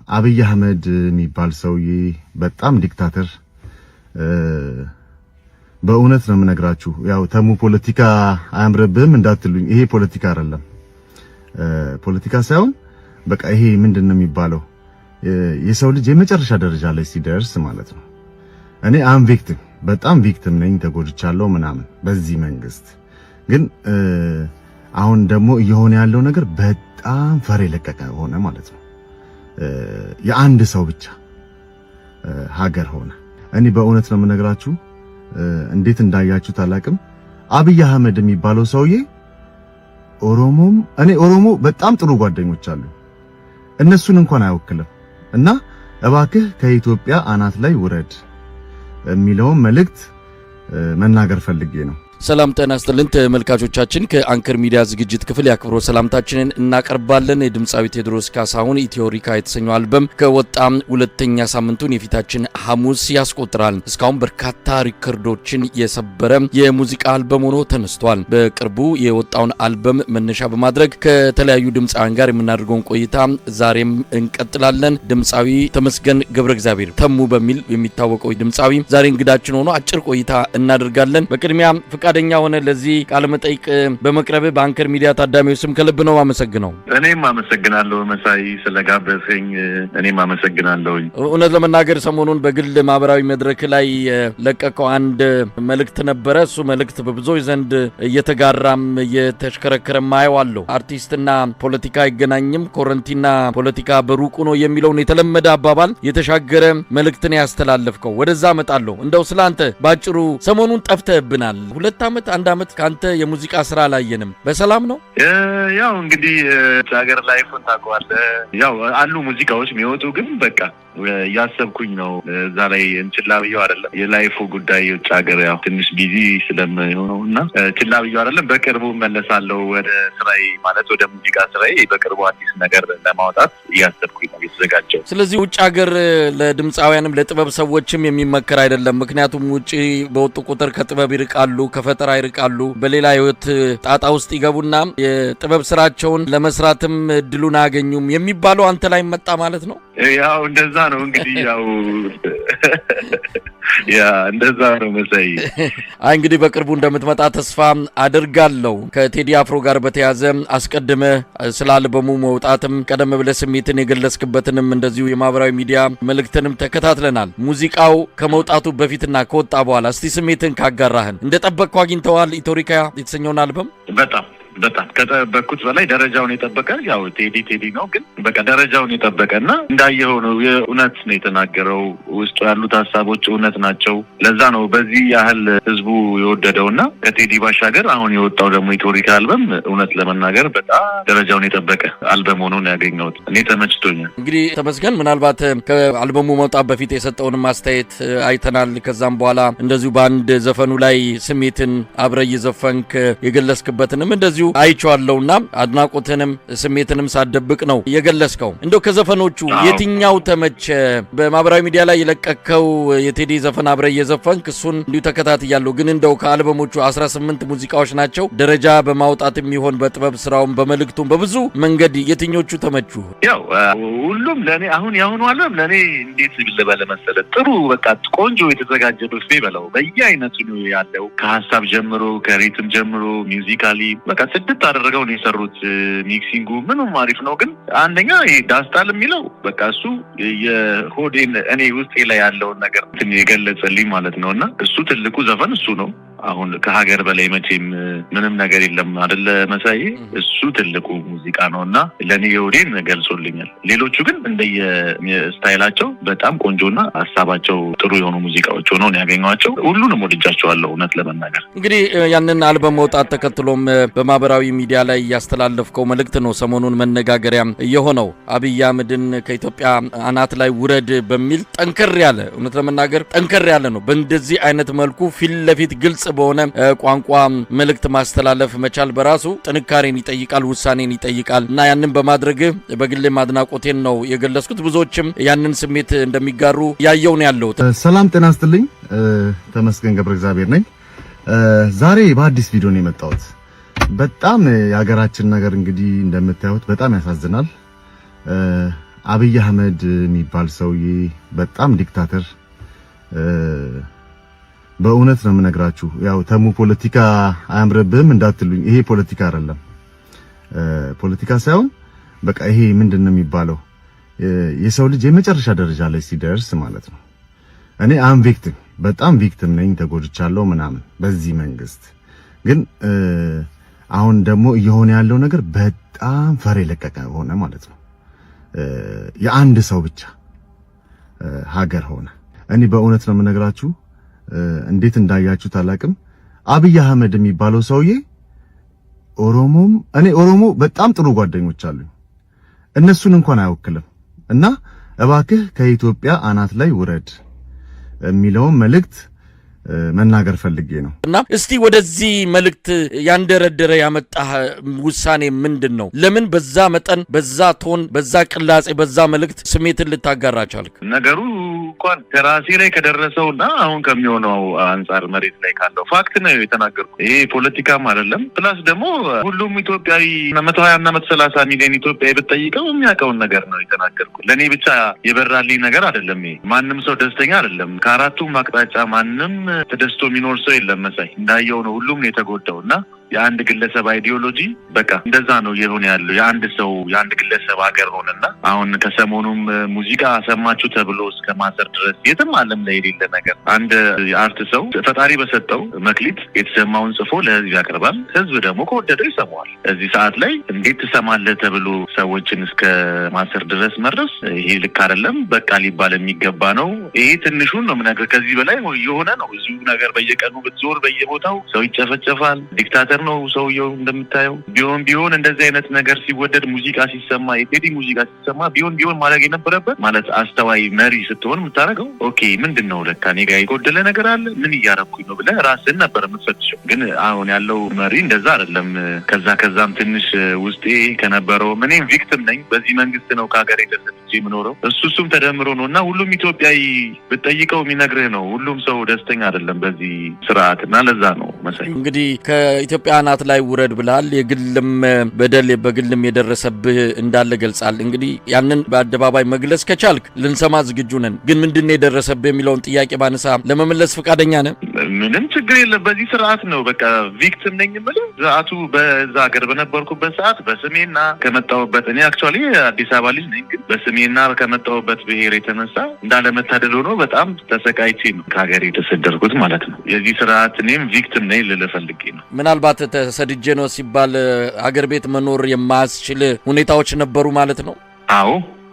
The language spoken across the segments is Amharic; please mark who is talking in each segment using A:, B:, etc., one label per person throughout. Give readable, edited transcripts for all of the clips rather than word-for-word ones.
A: አብይ አህመድ የሚባል ሰውዬ በጣም ዲክታተር በእውነት ነው የምነግራችሁ። ያው ተሙ ፖለቲካ አያምርብህም እንዳትሉኝ፣ ይሄ ፖለቲካ አይደለም። ፖለቲካ ሳይሆን በቃ ይሄ ምንድነው የሚባለው የሰው ልጅ የመጨረሻ ደረጃ ላይ ሲደርስ ማለት ነው። እኔ ቪክቲም በጣም ቪክቲም ነኝ፣ ተጎድቻለሁ ምናምን በዚህ መንግስት። ግን አሁን ደግሞ እየሆነ ያለው ነገር በጣም ፈር የለቀቀ ሆነ ማለት ነው። የአንድ ሰው ብቻ ሀገር ሆነ። እኔ በእውነት ነው የምነግራችሁ፣ እንዴት እንዳያችሁት አላቅም። አብይ አህመድ የሚባለው ሰውዬ ኦሮሞ በጣም ጥሩ ጓደኞች አሉ፣ እነሱን እንኳን አይወክልም። እና እባክህ ከኢትዮጵያ አናት ላይ ውረድ የሚለውን መልእክት መናገር ፈልጌ ነው።
B: ሰላም ጤና ይስጥልን ተመልካቾቻችን፣ ከአንከር ሚዲያ ዝግጅት ክፍል ያክብሮ ሰላምታችንን እናቀርባለን። የድምጻዊ ቴዎድሮስ ካሳሁን ኢትዮሪካ የተሰኘው አልበም ከወጣም ሁለተኛ ሳምንቱን የፊታችን ሐሙስ ያስቆጥራል። እስካሁን በርካታ ሪከርዶችን የሰበረ የሙዚቃ አልበም ሆኖ ተነስቷል። በቅርቡ የወጣውን አልበም መነሻ በማድረግ ከተለያዩ ድምጻውያን ጋር የምናደርገውን ቆይታ ዛሬም እንቀጥላለን። ድምጻዊ ተመስገን ገብረ እግዚአብሔር ተሙ በሚል የሚታወቀው ድምጻዊ ዛሬ እንግዳችን ሆኖ አጭር ቆይታ እናደርጋለን። በቅድሚያ ፈቃደኛ ሆነ ለዚህ ቃለ መጠይቅ በመቅረብ በአንከር ሚዲያ ታዳሚዎች ስም ከልብ ነው አመሰግነው።
C: እኔም አመሰግናለሁ መሳይ ስለጋበዘኝ። እኔም አመሰግናለሁ።
B: እውነት ለመናገር ሰሞኑን በግል ማህበራዊ መድረክ ላይ ለቀቀው አንድ መልእክት ነበረ። እሱ መልእክት በብዙዎች ዘንድ እየተጋራም እየተሽከረከረ ማየዋለሁ። አርቲስትና ፖለቲካ አይገናኝም፣ ኮረንቲና ፖለቲካ በሩቁ ነው የሚለውን የተለመደ አባባል የተሻገረ መልእክትን ያስተላለፍከው ወደዛ አመጣለሁ። እንደው ስላንተ ባጭሩ ሰሞኑን ጠፍተህብናል። 2 ዓመት 1 ዓመት ካንተ የሙዚቃ ስራ ላየንም በሰላም ነው?
C: ያው እንግዲህ ሀገር ላይፉን ታውቀዋለህ። ያው አሉ ሙዚቃዎች የሚወጡ ግን በቃ ያሰብኩኝ ነው እዛ ላይ እንችላ ብየው አይደለም። የላይፉ ጉዳይ የውጭ ሀገር ያው ትንሽ ቢዚ ስለምሆነውና ችላ ብየው አይደለም። በቅርቡ መለሳለሁ ወደ ስራዬ፣ ማለት ወደ ሙዚቃ ስራዬ በቅርቡ አዲስ ነገር ለማውጣት ያሰብኩኝ ነው የተዘጋጀው።
B: ስለዚህ ውጭ ሀገር ለድምጻውያንም ለጥበብ ሰዎችም የሚመከር አይደለም። ምክንያቱም ውጪ በወጡ ቁጥር ከጥበብ ይርቃሉ፣ ከፈጠራ ይርቃሉ፣ በሌላ ህይወት ጣጣ ውስጥ ይገቡና የጥበብ ስራቸውን ለመስራትም እድሉን አያገኙም የሚባለው አንተ ላይ መጣ ማለት ነው።
C: ያው እንደዛ ነው እንግዲህ ያው እንደዛ ነው መሳይ።
B: እንግዲህ በቅርቡ እንደምትመጣ ተስፋ አድርጋለሁ። ከቴዲ አፍሮ ጋር በተያዘ አስቀድመ ስለ አልበሙ መውጣትም ቀደም ብለህ ስሜትን የገለጽክበትንም እንደዚሁ የማህበራዊ ሚዲያ መልእክትንም ተከታትለናል። ሙዚቃው ከመውጣቱ በፊትና ከወጣ በኋላ እስቲ ስሜትን ካጋራህን። እንደጠበቅከው አግኝተዋል ኢትዮሪካ የተሰኘውን አልበም?
C: በጣም ከጠበቅኩት በላይ ደረጃውን የጠበቀ ያው ቴዲ ነው፣ ግን በቃ ደረጃውን የጠበቀና እንዳየው ነው። የእውነት ነው የተናገረው። ውስጡ ያሉት ሀሳቦች እውነት ናቸው። ለዛ ነው በዚህ ያህል ህዝቡ የወደደውና ከቴዲ ባሻገር አሁን የወጣው ደግሞ ኢትዮሪካ አልበም እውነት ለመናገር በጣም ደረጃውን የጠበቀ አልበም ሆኖ ነው ያገኘሁት። እኔ ተመችቶኛል። እንግዲህ
B: ተመስገን ምናልባት ከአልበሙ መውጣት በፊት የሰጠውን ማስተያየት አይተናል። ከዛም በኋላ እንደዚሁ በአንድ ዘፈኑ ላይ ስሜትን አብረ እየዘፈንክ የገለጽክበትንም እንደዚሁ አይቻለውና አድናቆትንም ስሜትንም ሳደብቅ ነው የገለጽከው። እንደው ከዘፈኖቹ የትኛው ተመቸ? በማህበራዊ ሚዲያ ላይ የለቀቀው የቴዲ ዘፈን አብረ እየዘፈንክ እሱን እንዲሁ ተከታትያለሁ። ግን እንደው ከአልበሞቹ 18 ሙዚቃዎች ናቸው። ደረጃ በማውጣትም ይሆን በጥበብ ስራውም በመልእክቱም በብዙ መንገድ የትኞቹ ተመቹ?
C: ያው ሁሉም ለኔ አሁን ያሁኑ አልበም ለኔ እንዴት ልበለ መሰለ ጥሩ በቃ ቆንጆ የተዘጋጀ ነው በለው በየአይነቱ ነው ያለው። ከሐሳብ ጀምሮ ከሪትም ጀምሮ ሚውዚካሊ በቃ ስድት አደረገው ነው የሰሩት። ሚክሲንጉ ምንም አሪፍ ነው። ግን አንደኛ ይሄ ዳስታል የሚለው በቃ እሱ የሆዴን እኔ ውስጤ ላይ ያለውን ነገር የገለጸልኝ ማለት ነውና እሱ ትልቁ ዘፈን እሱ ነው። አሁን ከሀገር በላይ መቼም ምንም ነገር የለም አይደለ መሳይ? እሱ ትልቁ ሙዚቃ ነውና ለኔ የሆዴን ገልጾልኛል። ሌሎቹ ግን እንደየስታይላቸው በጣም ቆንጆና ሐሳባቸው ጥሩ የሆኑ ሙዚቃዎች ሆነው ነው ያገኘኋቸው። ሁሉንም ወድጃቸዋለሁ እውነት ለመናገር።
B: እንግዲህ ያንን አልበም መውጣት ተከትሎም በማህበራዊ ሚዲያ ላይ ያስተላለፍከው መልእክት ነው ሰሞኑን መነጋገሪያ የሆነው። አብይ አህመድን ከኢትዮጵያ አናት ላይ ውረድ በሚል ጠንከር ያለ እውነት ለመናገር ጠንከር ያለ ነው። በእንደዚህ አይነት መልኩ ፊት ለፊት ግልጽ በሆነ ቋንቋ መልእክት ማስተላለፍ መቻል በራሱ ጥንካሬን ይጠይቃል፣ ውሳኔን ይጠይቃል እና ያንን በማድረግ በግሌ ማድናቆቴን ነው የገለጽኩት። ብዙዎችም ያንን ስሜት እንደሚጋሩ ያየው ነው ያለው።
A: ሰላም ጤና ይስጥልኝ። ተመስገን ገብረ እግዚአብሔር ነኝ። ዛሬ በአዲስ ቪዲዮ ነው የመጣሁት። በጣም የሀገራችን ነገር እንግዲህ እንደምታዩት በጣም ያሳዝናል። አብይ አህመድ የሚባል ሰውዬ በጣም ዲክታተር በእውነት ነው የምነግራችሁ። ያው ተሙ ፖለቲካ አያምርብህም እንዳትሉኝ፣ ይሄ ፖለቲካ አይደለም። ፖለቲካ ሳይሆን በቃ ይሄ ምንድነው የሚባለው የሰው ልጅ የመጨረሻ ደረጃ ላይ ሲደርስ ማለት ነው። እኔ ቪክቲም በጣም ቪክቲም ነኝ፣ ተጎድቻለሁ ምናምን በዚህ መንግስት። ግን አሁን ደግሞ እየሆነ ያለው ነገር በጣም ፈር የለቀቀ ሆነ ማለት ነው። የአንድ ሰው ብቻ ሀገር ሆነ። እኔ በእውነት ነው የምነግራችሁ፣ እንዴት እንዳያችሁ ታላቅም አብይ አህመድ የሚባለው ሰውዬ ኦሮሞም እኔ ኦሮሞ በጣም ጥሩ ጓደኞች አሉኝ፣ እነሱን እንኳን አይወክልም። እና እባክህ ከኢትዮጵያ አናት ላይ ውረድ የሚለውን መልእክት መናገር ፈልጌ ነው።
B: እና እስቲ ወደዚህ መልእክት ያንደረደረ ያመጣህ ውሳኔ ምንድነው? ለምን በዛ መጠን፣ በዛ ቶን፣ በዛ ቅላጼ፣ በዛ መልእክት ስሜትን ልታጋራ ቻልክ?
C: ነገሩ እንኳን ከራሴ ላይ ከደረሰውና አሁን ከሚሆነው አንጻር መሬት ላይ ካለው ፋክት ነው የተናገርኩት። ይሄ ፖለቲካም አይደለም። ፕላስ ደግሞ ሁሉም ኢትዮጵያዊ 120 እና 130 ሚሊዮን ኢትዮጵያዊ ብትጠይቀው የሚያውቀውን ነገር ነው የተናገርኩት። ለኔ ብቻ የበራልኝ ነገር አይደለም። ማንም ሰው ደስተኛ አይደለም። ከአራቱም አቅጣጫ ማንም ተደስቶ የሚኖር ሰው የለም። መሳይ እንዳየው ነው ሁሉም ነው የተጎዳው። እና የአንድ ግለሰብ አይዲዮሎጂ በቃ እንደዛ ነው የሆነ ያለው። የአንድ ሰው የአንድ ግለሰብ ሀገር ሆነና አሁን ከሰሞኑም ሙዚቃ ሰማችሁ ተብሎ እስከ ማሰር ድረስ የትም ዓለም ላይ የሌለ ነገር። አንድ የአርት ሰው ፈጣሪ በሰጠው መክሊት የተሰማውን ጽፎ ለህዝብ ያቀርባል። ህዝብ ደግሞ ከወደደው ይሰማዋል። እዚህ ሰዓት ላይ እንዴት ትሰማለህ ተብሎ ሰዎችን እስከ ማሰር ድረስ መድረስ ይሄ ልክ አይደለም። በቃ ሊባል የሚገባ ነው። ይሄ ትንሹን ነው የምነግርህ። ከዚህ በላይ የሆነ ነው። እዚሁ ነገር በየቀኑ ብትዞር በየቦታው ሰው ይጨፈጨፋል። ዲክታተር ነው ሰውየው እንደምታየው። ቢሆን እንደዚህ አይነት ነገር ሲወደድ ሙዚቃ ሲሰማ፣ የቴዲ ሙዚቃ ሲሰማ ቢሆን ማድረግ የነበረበት ማለት አስተዋይ መሪ ስትሆን የምታደርገው ኦኬ ምንድነው ለካ እኔ ጋር የጎደለ ነገር አለ ምን እያረኩኝ ነው ብለህ ራስህን ነበር የምትፈትሸው። ግን አሁን ያለው መሪ እንደዛ አይደለም። ከዛም ትንሽ ውስጤ ከነበረው እኔም ቪክቲም ነኝ። በዚህ መንግስት ነው ከሀገር የተሰጥቼ የምኖረው። እሱም ተደምሮ ነው። እና ሁሉም ኢትዮጵያዊ ብትጠይቀው የሚነግርህ ነው። ሁሉም ሰው ደስተኛ አይደለም በዚህ ስርዓት። እና ለዛ ነው መሳይ
B: እንግዲህ ከኢትዮጵያ አናት ላይ ውረድ ብላል። የግልም በደል በግልም የደረሰብህ እንዳለ ገልጻል። እንግዲህ ያንን በአደባባይ መግለጽ ከቻልክ ልንሰማ ዝግጁ ነን። ግን ምንድነው የደረሰብህ የሚለውን ጥያቄ ባነሳ ለመመለስ ፈቃደኛ ነህ?
C: ምንም ችግር የለም። በዚህ ስርዓት ነው በቃ ቪክቲም ነኝ የምልህ። ሰዓቱ በዛ ሀገር በነበርኩበት ሰዓት በስሜና ከመጣሁበት እኔ አክቹአሊ አዲስ አበባ ልጅ ነኝ። ግን በስሜና ከመጣሁበት ብሔር የተነሳ እንዳለመታደል ሆኖ በጣም ተሰቃይቼ ነው ከሀገር የተሰደድኩት ማለት ነው። የዚህ ስርዓት እኔም ቪክቲም ነኝ ልልህ ፈልጌ ነው።
B: ምናልባት ተሰድጄ ነው ሲባል አገር ቤት መኖር የማያስችል ሁኔታዎች ነበሩ ማለት ነው?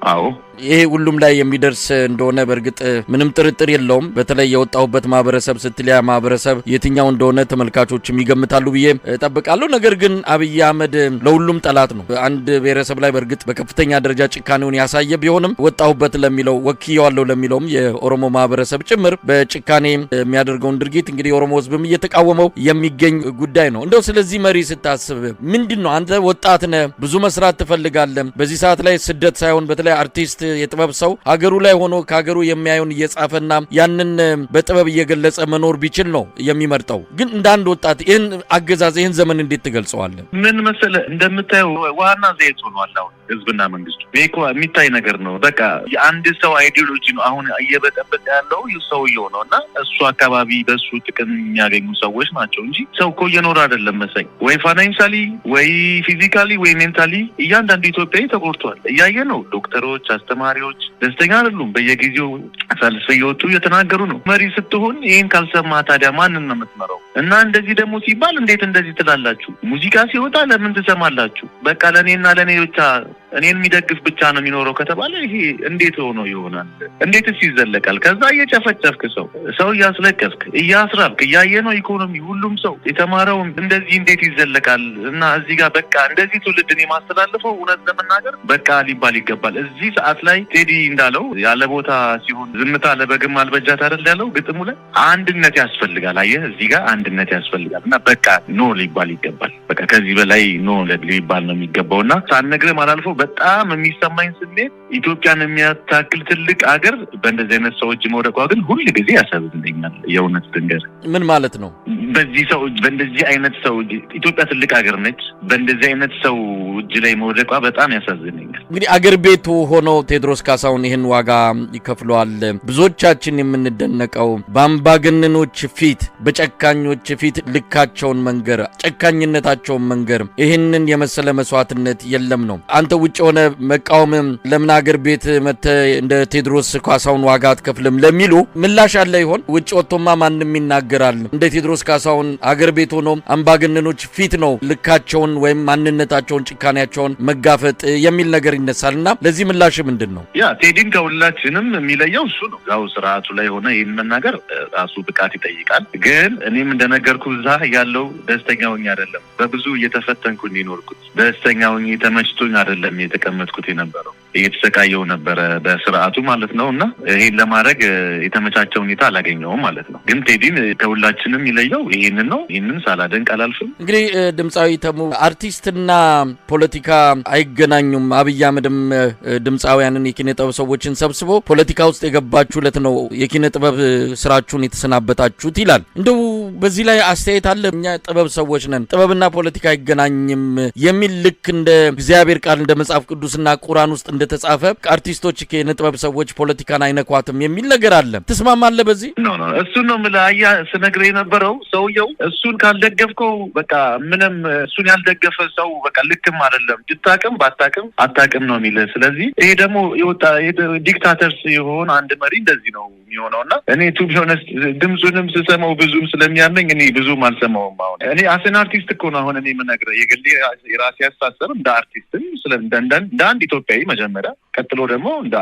C: አዎ
B: ይሄ ሁሉም ላይ የሚደርስ እንደሆነ በእርግጥ ምንም ጥርጥር የለውም። በተለይ የወጣሁበት ማህበረሰብ ስትሊያ ማህበረሰብ የትኛው እንደሆነ ተመልካቾችም ይገምታሉ ብዬ እጠብቃለሁ። ነገር ግን አብይ አህመድ ለሁሉም ጠላት ነው። አንድ ብሔረሰብ ላይ በእርግጥ በከፍተኛ ደረጃ ጭካኔውን ያሳየ ቢሆንም ወጣሁበት ለሚለው ወክየዋለሁ ለሚለውም የኦሮሞ ማህበረሰብ ጭምር በጭካኔ የሚያደርገውን ድርጊት እንግዲህ የኦሮሞ ህዝብም እየተቃወመው የሚገኝ ጉዳይ ነው። እንደው ስለዚህ መሪ ስታስብ ምንድነው? አንተ ወጣት ነህ፣ ብዙ መስራት ትፈልጋለህ። በዚህ ሰዓት ላይ ስደት ሳይሆን በተለይ አርቲስት የጥበብ ሰው ሀገሩ ላይ ሆኖ ከሀገሩ የሚያዩን እየጻፈና ያንን በጥበብ እየገለጸ መኖር ቢችል ነው የሚመርጠው። ግን እንደ አንድ ወጣት ይህን አገዛዝ ይህን ዘመን እንዴት ትገልጸዋለህ?
C: ምን መሰለህ እንደምታየው ዋና ዘይት ሆኗል አሁን ህዝብና መንግስቱ። ይሄ እኮ የሚታይ ነገር ነው። በቃ የአንድ ሰው አይዲዮሎጂ ነው አሁን እየበጠበጠ ያለው ሰውየው ነው። እና እሱ አካባቢ በሱ ጥቅም የሚያገኙ ሰዎች ናቸው እንጂ ሰው እኮ እየኖረ አይደለም መሳይ። ወይ ፋይናንሻሊ ወይ ፊዚካሊ ወይ ሜንታሊ እያንዳንዱ ኢትዮጵያዊ ተጎድቷል። እያየ ነው። ዶክተሮች፣ አስተማሪዎች ደስተኛ አይደሉም። በየጊዜው ሰልፍ እየወጡ እየተናገሩ ነው። መሪ ስትሆን ይህን ካልሰማ ታዲያ ማንን ነው የምትመራው? እና እንደዚህ ደግሞ ሲባል እንዴት እንደዚህ ትላላችሁ? ሙዚቃ ሲወጣ ለምን ትሰማላችሁ? በቃ ለእኔና ለእኔ ብቻ እኔን የሚደግፍ ብቻ ነው የሚኖረው ከተባለ ይሄ እንዴት ሆኖ ይሆናል? እንዴትስ ይዘለቃል? ከዛ እየጨፈጨፍክ ሰው እያስለቀስክ እያስራብክ እያየ ነው ኢኮኖሚ ሁሉም ሰው የተማረው እንደዚህ እንዴት ይዘለቃል? እና እዚህ ጋር በቃ እንደዚህ ትውልድን የማስተላልፈው እውነት ለመናገር በቃ ሊባል ይገባል። እዚህ ሰዓት ላይ ቴዲ እንዳለው ያለ ቦታ ሲሆን ዝምታ ለበግም አልበጃት አይደል ያለው ግጥሙ ላይ አንድነት ያስፈልጋል። አየህ እዚህ ጋር አንድነት ያስፈልጋል። እና በቃ ኖ ሊባል ይገባል። በቃ ከዚህ በላይ ኖ ሊባል ነው የሚገባውና ሳንነግርህ አላልፈው በጣም የሚሰማኝ ስሜት ኢትዮጵያን የሚያታክል ትልቅ ሀገር በእንደዚህ አይነት ሰዎች መውደቋ ግን ሁሉ ጊዜ ያሳዝነኛል። የእውነት ድንገር
B: ምን ማለት ነው?
C: በእንደዚህ አይነት ሰው ኢትዮጵያ ትልቅ ሀገር ነች። በእንደዚህ አይነት ሰው እጅ ላይ መውደቋ በጣም ያሳዝነኛል።
B: እንግዲህ አገር ቤቱ ሆኖ ቴዎድሮስ ካሳሁን ይህን ዋጋ ይከፍለዋል። ብዙዎቻችን የምንደነቀው በአምባገነኖች ፊት፣ በጨካኞች ፊት ልካቸውን መንገር፣ ጨካኝነታቸውን መንገር፣ ይህንን የመሰለ መስዋዕትነት የለም ነው። አንተ ውጭ ሆነ መቃወም ለምን አገር ቤት መተ እንደ ቴዎድሮስ ካሳሁን ዋጋ አትከፍልም ለሚሉ ምላሽ አለ ይሆን? ውጭ ወጥቶማ ማንም ይናገራል። እንደ ቴዎድሮስ ካሳሁን አገር ቤት ሆኖ አምባገነኖች ፊት ነው ልካቸውን ወይም ማንነታቸውን ጭካኔያቸውን መጋፈጥ የሚል ነገር ይነሳልና ለዚህ ምላሽ ምንድን ነው?
C: ያ ቴዲን ከሁላችንም የሚለየው እሱ ነው። ያው ስርዓቱ ላይ ሆነ ይህን መናገር ራሱ ብቃት ይጠይቃል። ግን እኔም እንደነገርኩ እዛ ያለው ደስተኛ ሆኜ አይደለም፣ በብዙ እየተፈተንኩ እንዲኖርኩት ደስተኛ ሆኜ ተመችቶኝ አይደለም የተቀመጥኩት የነበረው፣ እየተሰቃየው ነበረ በስርዓቱ ማለት ነው። እና ይሄን ለማድረግ የተመቻቸ ሁኔታ አላገኘውም ማለት ነው። ግን ቴዲን ከሁላችንም ይለየው ይሄንን ነው። ይሄንን ሳላደንቅ አላልፍም።
B: እንግዲህ ድምፃዊ ተሙ አርቲስትና ፖለቲካ አይገናኙም። አብይ አህመድም ድምፃውያንን የኪነ ጥበብ ሰዎችን ሰብስቦ ፖለቲካ ውስጥ የገባችሁለት ነው የኪነ ጥበብ ስራችሁን የተሰናበታችሁት ይላል። እንደው በዚህ ላይ አስተያየት አለ? እኛ ጥበብ ሰዎች ነን፣ ጥበብና ፖለቲካ አይገናኝም የሚል ልክ እንደ እግዚአብሔር ቃል እንደ መጽሐፍ ቅዱስና ቁርአን ውስጥ እንደተጻፈ አርቲስቶች የኪነ ጥበብ ሰዎች ፖለቲካን አይነኳትም የሚል ነገር አለ። ትስማማለህ በዚህ?
C: እሱን ነው የምልህ። ስነግርህ የነበረው ሰውየው እሱን ካልደገፍከው በቃ ምንም እሱን ያልደገፈ ሰው በቃ ልክም አይደለም። ብታቅም ባታቅም አታቅም ነው የሚልህ። ስለዚህ ይሄ ደግሞ የወጣ ዲክታተርስ የሆነ አንድ መሪ እንደዚህ ነው የሚሆነውና እኔ ቱ ቢሆነስ ድምፁንም ስሰማው ብዙም ስለሚያመኝ እኔ ብዙም አልሰማውም። አሁን እኔ አሰን አርቲስት እኮ ነው አሁን እኔ የምነግርህ የግሌ የራሴ አስተሳሰብ እንደ አርቲስትም እንደ አንድ ኢትዮጵያዊ መጀመሪያ፣ ቀጥሎ ደግሞ እንደ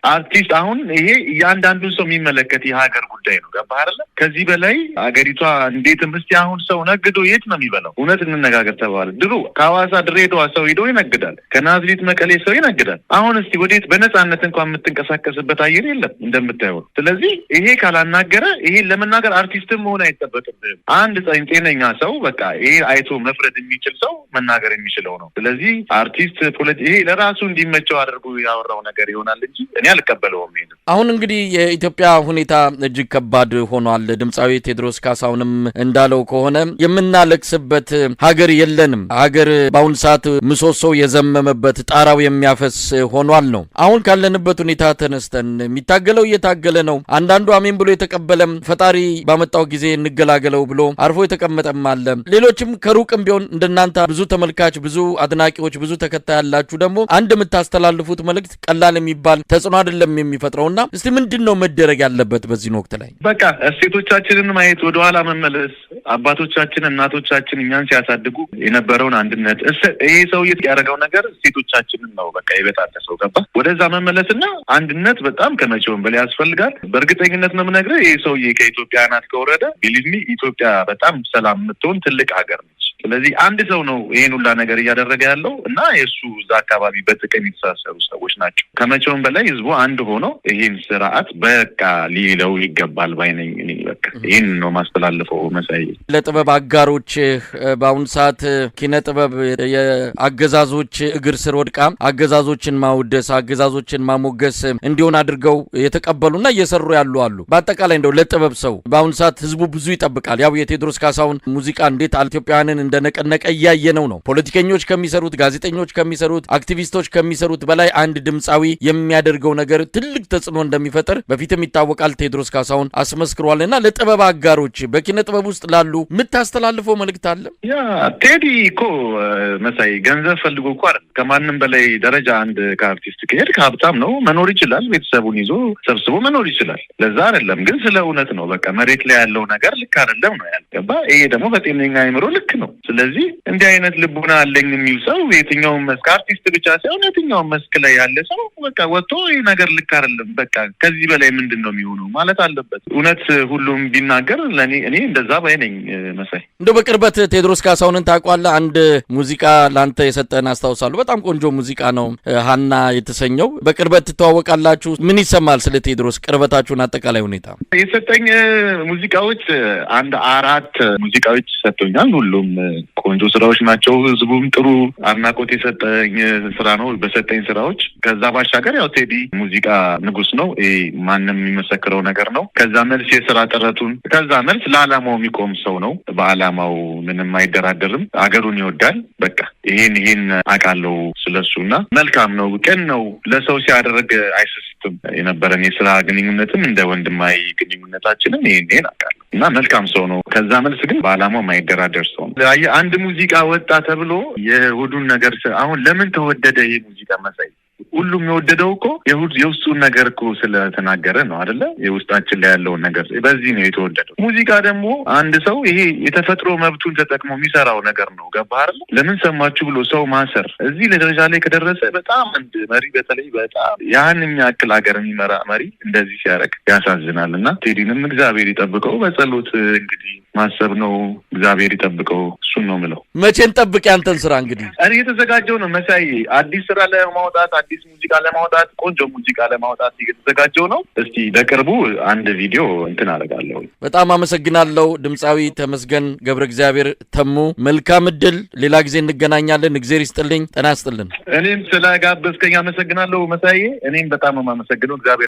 C: አርቲስት አሁን ይሄ እያንዳንዱን ሰው የሚመለከት የሀገር ጉዳይ ነው። ገባህ አይደለ? ከዚህ በላይ አገሪቷ እንዴትም እስቲ አሁን ሰው ነግዶ የት ነው የሚበላው? እውነት እንነጋገር ተባለ። ድሮ ከሐዋሳ ድሬዳዋ ሰው ሄዶ ይነግዳል፣ ከናዝሬት መቀሌ ሰው ይነግዳል። አሁን እስቲ ወዴት በነፃነት እንኳን የምትንቀሳቀስበት አየር የለም እንደምታየው። ስለዚህ ይሄ ካላናገረ ይሄን ለመናገር አርቲስትም መሆን አይጠበቅብህም። አንድ ጤነኛ ሰው በቃ ይሄ አይቶ መፍረድ የሚችል ሰው መናገር የሚችለው ነው። ስለዚህ አርቲስት ይሄ ለራሱ እንዲመቸው አድርጎ ያወራው ነገር ይሆናል እንጂ እኔ አልቀበለውም። ይሄን
B: አሁን እንግዲህ የኢትዮጵያ ሁኔታ እጅግ ከባድ ሆኗል። ድምፃዊ ቴዎድሮስ ካሳሁንም እንዳለው ከሆነ የምናለቅስበት ሀገር የለንም። ሀገር በአሁን ሰዓት ምሰሶ የዘመመበት ጣራው የሚያፈስ ሆኗል ነው። አሁን ካለንበት ሁኔታ ተነስተን የሚታገለው እየታገለ ነው። አንዳንዱ አሜን ብሎ የተቀበለም ፈጣሪ ባመጣው ጊዜ እንገላገለው ብሎ አርፎ የተቀመጠም አለ። ሌሎችም ከሩቅም ቢሆን እንደናንተ ብዙ ተመልካች፣ ብዙ አድናቂዎች፣ ብዙ ተከታይ ያላችሁ ደግሞ አንድ የምታስተላልፉት መልእክት ቀላል የሚባል ተጽዕኖ አይደለም የሚፈጥረውና እስቲ ምንድነው መደረግ ያለበት በዚህ ወቅት ላይ?
C: በቃ እሴቶቻችንን ማየት፣ ወደኋላ መመለስ። አባቶቻችን እናቶቻችን እኛን ሲያሳድጉ የነበረውን አንድነት ይሄ ሰው ያደረገው ነገር እሴቶቻችንን ነው በቃ የበጣጠሰው። ገባ? ወደዛ መመለስና አንድነት በጣም ከመቼውም በላይ ያስፈልጋል። በእርግጠኝነት ነው የምነግርህ ይሄ ሰውዬ ከኢትዮጵያ ናት ከወረደ ቢሊቭ ሚ ኢትዮጵያ በጣም ሰላም የምትሆን ትልቅ ሀገር ነች። ስለዚህ አንድ ሰው ነው ይሄን ሁላ ነገር እያደረገ ያለው እና የእሱ እዛ አካባቢ በጥቅም የተሳሰሩ ሰዎች ናቸው። ከመቼውም በላይ ህዝቡ አንድ ሆኖ ይህን ስርዓት በቃ ሊለው ይገባል ባይነኝ። እኔ በቃ ይህን ነው ማስተላልፈው። መሳይ
B: ለጥበብ አጋሮች በአሁኑ ሰዓት ኪነ ጥበብ የአገዛዞች እግር ስር ወድቃ አገዛዞችን ማውደስ፣ አገዛዞችን ማሞገስ እንዲሆን አድርገው የተቀበሉና እየሰሩ ያሉ አሉ። በአጠቃላይ እንደው ለጥበብ ሰው በአሁኑ ሰዓት ህዝቡ ብዙ ይጠብቃል። ያው የቴዎድሮስ ካሳሁን ሙዚቃ እንዴት ኢትዮጵያውያንን እንደነቀነቀ እያየነው ነው። ፖለቲከኞች ከሚሰሩት፣ ጋዜጠኞች ከሚሰሩት፣ አክቲቪስቶች ከሚሰሩት በላይ አንድ ድምፃዊ የሚያደርገው ነገር ትልቅ ተጽዕኖ እንደሚፈጥር በፊትም ይታወቃል። ቴዎድሮስ ካሳሁን አስመስክሯልና ለጥበብ አጋሮች በኪነ ጥበብ ውስጥ ላሉ የምታስተላልፈው መልእክት አለ?
C: ያ ቴዲ እኮ መሳይ ገንዘብ ፈልጎ እኮ አይደል። ከማንም በላይ ደረጃ አንድ ከአርቲስት ከሄድ ሀብታም ነው፣ መኖር ይችላል፣ ቤተሰቡን ይዞ ሰብስቦ መኖር ይችላል። ለዛ አይደለም ግን ስለ እውነት ነው። በቃ መሬት ላይ ያለው ነገር ልክ አይደለም ነው ያልገባ። ይሄ ደግሞ በጤነኛ አይምሮ ልክ ነው። ስለዚህ እንዲህ አይነት ልቡና አለኝ የሚል ሰው የትኛውም መስክ አርቲስት ብቻ ሳይሆን የትኛውም መስክ ላይ ያለ ሰው በቃ ወጥቶ ይህ ነገር ልክ አይደለም፣ በቃ ከዚህ በላይ ምንድን ነው የሚሆነው ማለት አለበት። እውነት ሁሉም ቢናገር እኔ እንደዛ ባይ ነኝ። መሳይ
B: እንደው በቅርበት ቴዎድሮስ ካሳሁንን ታውቀዋለህ? አንድ ሙዚቃ ላንተ የሰጠን አስታውሳለሁ። በጣም ቆንጆ ሙዚቃ ነው፣ ሀና የተሰኘው። በቅርበት ትተዋወቃላችሁ? ምን ይሰማል ስለ ቴዎድሮስ ቅርበታችሁን አጠቃላይ ሁኔታ?
C: የሰጠኝ ሙዚቃዎች አንድ 4 ሙዚቃዎች ሰጥቶኛል። ሁሉም ቆንጆ ስራዎች ናቸው። ህዝቡም ጥሩ አድናቆት የሰጠኝ ስራ ነው በሰጠኝ ስራዎች። ከዛ ባሻገር ያው ቴዲ ሙዚቃ ንጉስ ነው። ማንም የሚመሰክረው ነገር ነው። ከዛ መልስ የስራ ጥረቱን ከዛ መልስ ለዓላማው የሚቆም ሰው ነው። በዓላማው ምንም አይደራደርም። አገሩን ይወዳል። በቃ ይሄን አውቃለሁ ስለሱና መልካም ነው፣ ቅን ነው። ለሰው ሲያደርግ አይሰስትም። የነበረን የስራ ግንኙነትም እንደ ወንድማዊ ግንኙነታችንም ይሄን አውቃለሁ እና መልካም ሰው ነው። ከዛ መልስ ግን በዓላማው ማይደራደር ሰው ነው። አንድ ሙዚቃ ወጣ ተብሎ የሁዱን ነገር አሁን ለምን ተወደደ ይሄ ሙዚቃ መሳይ? ሁሉም የወደደው እኮ የውስጡን ነገር እኮ ስለተናገረ ነው አይደለ? የውስጣችን ላይ ያለውን ነገር በዚህ ነው የተወደደው። ሙዚቃ ደግሞ አንድ ሰው ይሄ የተፈጥሮ መብቱን ተጠቅሞ የሚሰራው ነገር ነው። ገባህ አይደል? ለምን ሰማችሁ ብሎ ሰው ማሰር እዚህ ለደረጃ ላይ ከደረሰ በጣም አንድ መሪ በተለይ በጣም ያን የሚያክል ሀገር የሚመራ መሪ እንደዚህ ሲያደርግ ያሳዝናል። እና ቴዲንም እግዚአብሔር ይጠብቀው። በጸሎት እንግዲህ ማሰብ ነው። እግዚአብሔር ይጠብቀው። እሱን ነው የምለው።
B: መቼን ጠብቅ ያንተን ስራ እንግዲህ
C: እኔ የተዘጋጀው ነው መሳይ አዲስ ስራ ለማውጣት አዲስ ሙዚቃ ለማውጣት ቆንጆ ሙዚቃ ለማውጣት እየተዘጋጀው ነው። እስቲ በቅርቡ አንድ ቪዲዮ እንትን አደርጋለሁ።
B: በጣም አመሰግናለሁ ድምጻዊ ተመስገን ገብረ እግዚአብሔር ተሙ። መልካም እድል። ሌላ ጊዜ እንገናኛለን። እግዚአብሔር ይስጥልኝ። ጤና ይስጥልን።
C: እኔም ስለጋበዝከኝ አመሰግናለሁ መሳይ። እኔም በጣም የማመሰግነው እግዚአብሔር